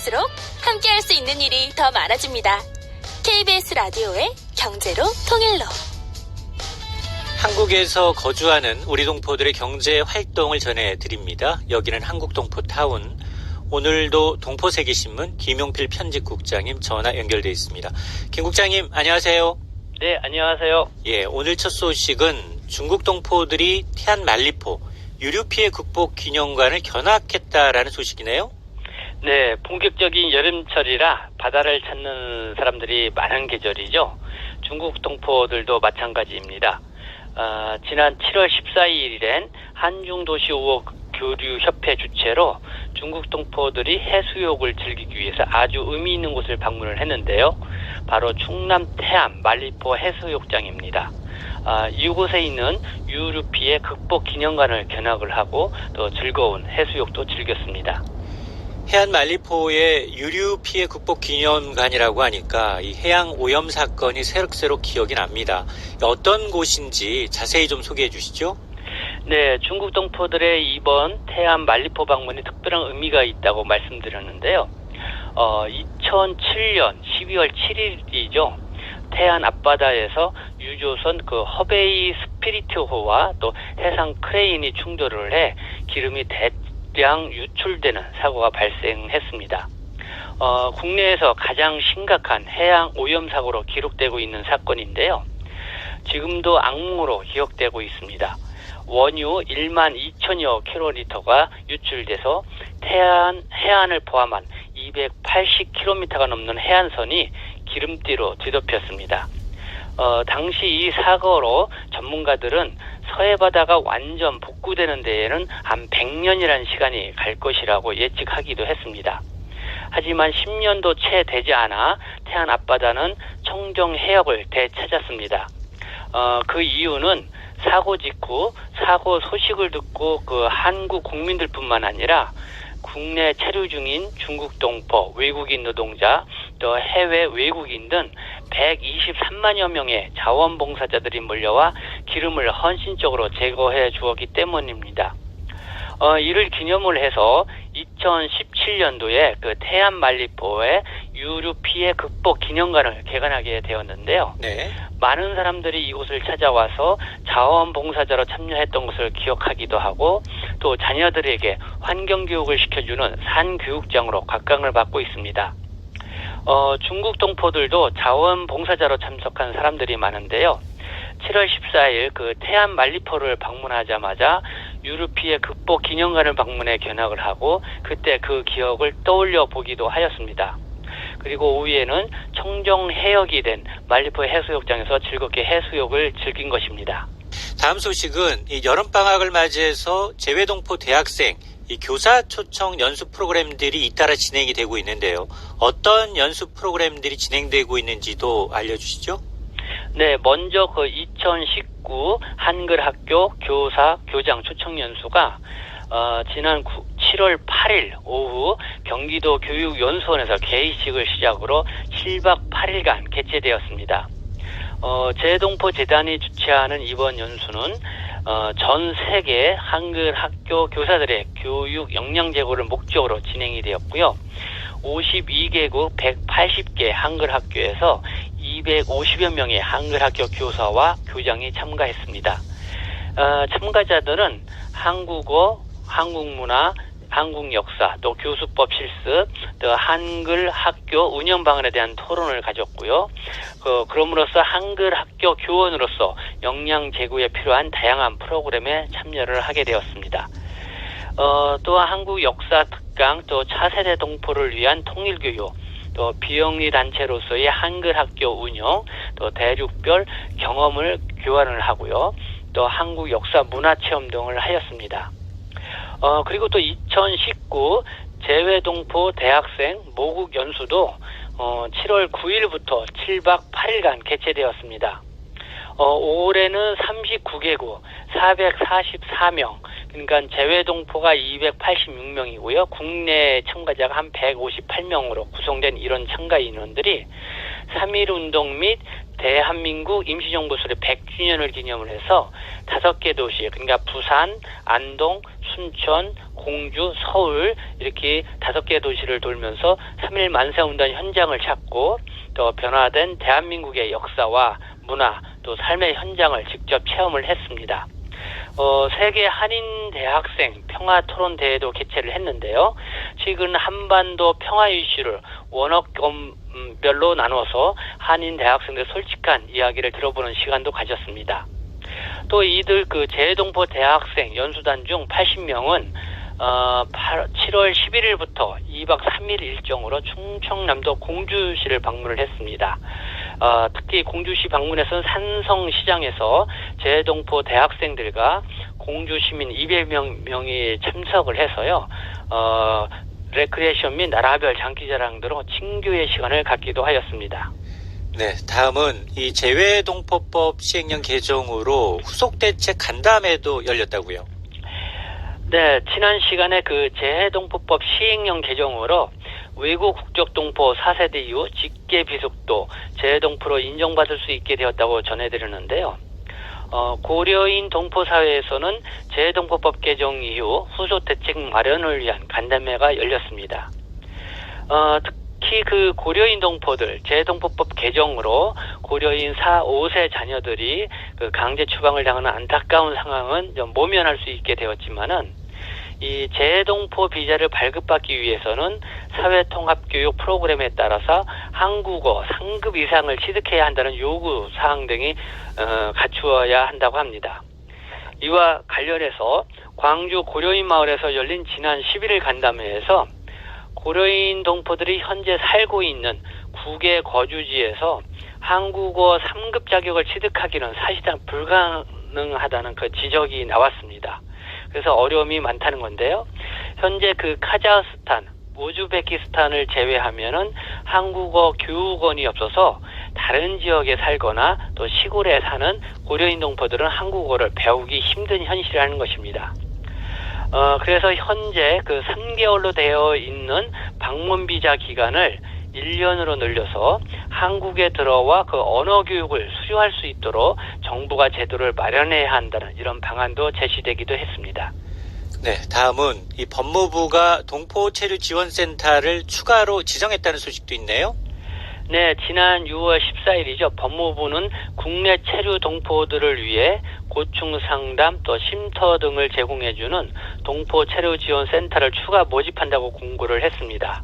갈수록 함께할 수 있는 일이 더 많아집니다. KBS 라디오의 경제로 통일로. 한국에서 거주하는 우리 동포들의 경제 활동을 전해드립니다. 여기는 한국동포타운. 오늘도 동포세계신문 김용필 편집국장님 전화 연결돼 있습니다. 김 국장님, 안녕하세요. 네, 안녕하세요. 예, 오늘 첫 소식은 중국 동포들이 태안 말리포 유류 피해 극복 기념관을 견학했다라는 소식이네요. 네, 본격적인 여름철이라 바다를 찾는 사람들이 많은 계절이죠. 중국 동포들도 마찬가지입니다. 지난 7월 14일엔 한중도시 5억 교류협회 주최로 중국 동포들이 해수욕을 즐기기 위해서 아주 의미 있는 곳을 방문을 했는데요. 바로 충남 태안 말리포 해수욕장입니다. 이곳에 있는 유류 피해 극복 기념관을 견학을 하고 또 즐거운 해수욕도 즐겼습니다. 해안 말리포의 유류 피해 극복 기념관이라고 하니까 이 해양 오염 사건이 새록새록 기억이 납니다. 어떤 곳인지 자세히 좀 소개해 주시죠. 네, 중국 동포들의 이번 태안 말리포 방문이 특별한 의미가 있다고 말씀드렸는데요. 2007년 12월 7일이죠. 태안 앞바다에서 유조선 허베이 스피리트호와 또 해상 크레인이 충돌을 해 기름이 대량 유출되는 사고가 발생했습니다. 국내에서 가장 심각한 해양 오염 사고로 기록되고 있는 사건인데요. 지금도 악몽으로 기억되고 있습니다. 원유 1만 2천여 킬로리터가 유출돼서 해안을 포함한 280km가 넘는 해안선이 기름띠로 뒤덮였습니다. 당시 이 사고로 전문가들은 서해바다가 완전 복구되는 데에는 한 100년이라는 시간이 갈 것이라고 예측하기도 했습니다. 하지만 10년도 채 되지 않아 태안 앞바다는 청정 해역을 되찾았습니다. 그 이유는 사고 직후 사고 소식을 듣고 한국 국민들뿐만 아니라 국내 체류 중인 중국 동포, 외국인 노동자, 또 해외 외국인 등 123만여 명의 자원봉사자들이 몰려와 기름을 헌신적으로 제거해 주었기 때문입니다. 이를 기념을 해서 2017년도에 태안 말리포의 유류 피해 극복 기념관을 개관하게 되었는데요. 네. 많은 사람들이 이곳을 찾아와서 자원봉사자로 참여했던 것을 기억하기도 하고 또 자녀들에게 환경교육을 시켜주는 산교육장으로 각광을 받고 있습니다. 중국 동포들도 자원봉사자로 참석한 사람들이 많은데요. 7월 14일 태안 말리포를 방문하자마자 유류 피해 극복 기념관을 방문해 견학을 하고 그때 그 기억을 떠올려 보기도 하였습니다. 그리고 오후에는 청정 해역이 된 말리포 해수욕장에서 즐겁게 해수욕을 즐긴 것입니다. 다음 소식은 이 여름방학을 맞이해서 재외동포 대학생 교사 초청 연수 프로그램들이 잇따라 진행이 되고 있는데요. 어떤 연수 프로그램들이 진행되고 있는지도 알려주시죠. 네, 먼저 2019 한글학교 교사 교장 초청 연수가 지난 7월 8일 오후 경기도 교육연수원에서 개회식을 시작으로 7박 8일간 개최되었습니다. 재동포 재단이 주최하는 이번 연수는 전 세계 한글학교 교사들의 교육 역량 제고를 목적으로 진행이 되었고요. 52개국 180개 한글학교에서 250여 명의 한글학교 교사와 교장이 참가했습니다. 참가자들은 한국어, 한국문화, 한국역사, 또 교수법 실습, 또 한글 학교 운영 방안에 대한 토론을 가졌고요. 그럼으로써 한글 학교 교원으로서 역량 제고에 필요한 다양한 프로그램에 참여를 하게 되었습니다. 또 한국 역사 특강, 또 차세대 동포를 위한 통일교육, 또 비영리 단체로서의 한글 학교 운영, 또 대륙별 경험을 교환을 하고요. 또 한국 역사 문화 체험 등을 하였습니다. 그리고 또 2019 재외동포 대학생 모국 연수도 7월 9일부터 7박 8일간 개최되었습니다. 올해는 39개국 444명, 그러니까 재외동포가 286명이고요. 국내 참가자가 한 158명으로 구성된 이런 참가 인원들이 3.1운동 및 대한민국 임시정부 수립 100주년을 기념을 해서 5개 도시, 그러니까 부산, 안동, 순천, 공주, 서울 이렇게 5개 도시를 돌면서 3일 만세운동 현장을 찾고 또 변화된 대한민국의 역사와 문화 또 삶의 현장을 직접 체험을 했습니다. 세계 한인 대학생 평화 토론 대회도 개최를 했는데요. 최근 한반도 평화 이슈를 원어권별로 나눠서 한인 대학생들의 솔직한 이야기를 들어보는 시간도 가졌습니다. 또 이들 재외동포 대학생 연수단 중 80명은 7월 11일부터 2박 3일 일정으로 충청남도 공주시를 방문을 했습니다. 특히 공주시 방문에서는 산성시장에서 재외동포 대학생들과 공주 시민 200명이 참석을 해서요. 레크리에이션 및 나라별 장기자랑 등으로 친교의 시간을 갖기도 하였습니다. 네, 다음은 이 재외동포법 시행령 개정으로 후속 대책 간담회도 열렸다고요. 네, 지난 시간에 재외동포법 시행령 개정으로 외국 국적 동포 4세대 이후 직계 비속도 재외동포로 인정받을 수 있게 되었다고 전해드렸는데요. 고려인 동포 사회에서는 재외동포법 개정 이후 후속 대책 마련을 위한 간담회가 열렸습니다. 특히 고려인 동포들 재외동포법 개정으로 고려인 4, 5세 자녀들이 강제 추방을 당하는 안타까운 상황은 좀 모면할 수 있게 되었지만은 이 재외동포 비자를 발급받기 위해서는 사회통합교육 프로그램에 따라서 한국어 상급 이상을 취득해야 한다는 요구 사항 등이 갖추어야 한다고 합니다. 이와 관련해서 광주 고려인 마을에서 열린 지난 11일 간담회에서 고려인 동포들이 현재 살고 있는 국외 거주지에서 한국어 3급 자격을 취득하기는 사실상 불가능하다는 지적이 나왔습니다. 그래서 어려움이 많다는 건데요. 현재 카자흐스탄, 우즈베키스탄을 제외하면은 한국어 교육원이 없어서 다른 지역에 살거나 또 시골에 사는 고려인 동포들은 한국어를 배우기 힘든 현실이라는 것입니다. 그래서 현재 3개월로 되어 있는 방문 비자 기간을 1년으로 늘려서 한국에 들어와 언어 교육을 수료할 수 있도록 정부가 제도를 마련해야 한다는 이런 방안도 제시되기도 했습니다. 네, 다음은 이 법무부가 동포체류지원센터를 추가로 지정했다는 소식도 있네요. 네, 지난 6월 14일이죠. 법무부는 국내 체류 동포들을 위해 고충 상담 또 쉼터 등을 제공해주는 동포체류지원센터를 추가 모집한다고 공고를 했습니다.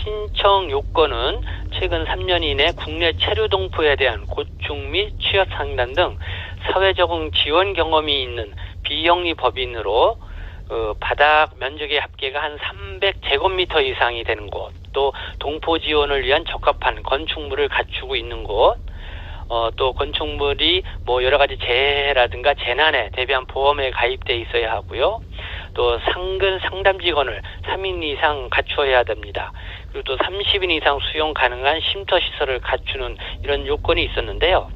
신청 요건은 최근 3년 이내 국내 체류 동포에 대한 고충 및 취업 상담 등 사회 적응 지원 경험이 있는 비영리 법인으로 바닥 면적의 합계가 한 300제곱미터 이상이 되는 곳, 또 동포 지원을 위한 적합한 건축물을 갖추고 있는 곳, 또 건축물이 여러 가지 재해라든가 재난에 대비한 보험에 가입돼 있어야 하고요. 또 상근 상담 직원을 3인 이상 갖추어야 됩니다. 그리고 또 30인 이상 수용 가능한 쉼터 시설을 갖추는 이런 요건이 있었는데요.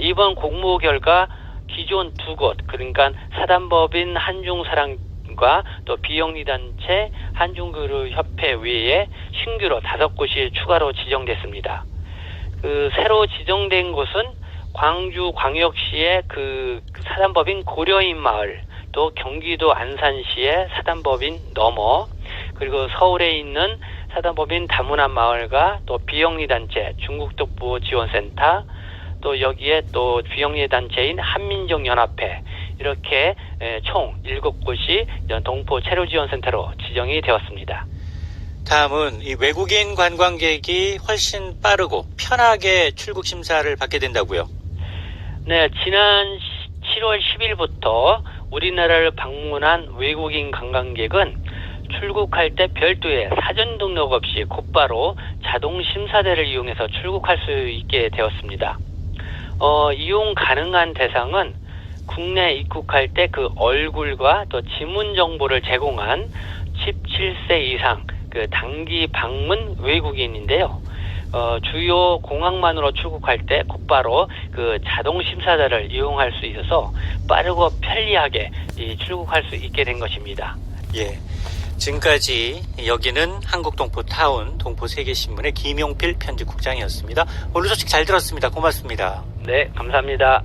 이번 공모 결과 기존 2곳, 그러니까 사단법인 한중사랑과 또 비영리단체 한중그룹협회 외에 신규로 5곳이 추가로 지정됐습니다. 새로 지정된 곳은 광주광역시의 사단법인 고려인 마을, 또 경기도 안산시의 사단법인 너머, 그리고 서울에 있는 사단법인 다문화 마을과 또 비영리단체 중국독보지원센터, 또 여기에 또 비영리단체인 한민족연합회, 이렇게 총 7곳이 동포 체류지원센터로 지정이 되었습니다. 다음은 이 외국인 관광객이 훨씬 빠르고 편하게 출국 심사를 받게 된다고요. 네, 지난 7월 10일부터 우리나라를 방문한 외국인 관광객은 출국할 때 별도의 사전 등록 없이 곧바로 자동 심사대를 이용해서 출국할 수 있게 되었습니다. 이용 가능한 대상은 국내 입국할 때 얼굴과 또 지문 정보를 제공한 17세 이상 단기 방문 외국인인데요. 주요 공항만으로 출국할 때 곧바로 자동 심사대를 이용할 수 있어서 빠르고 편리하게 출국할 수 있게 된 것입니다. 예. 지금까지 여기는 한국동포타운 동포세계신문의 김용필 편집국장이었습니다. 오늘 소식 잘 들었습니다. 고맙습니다. 네, 감사합니다.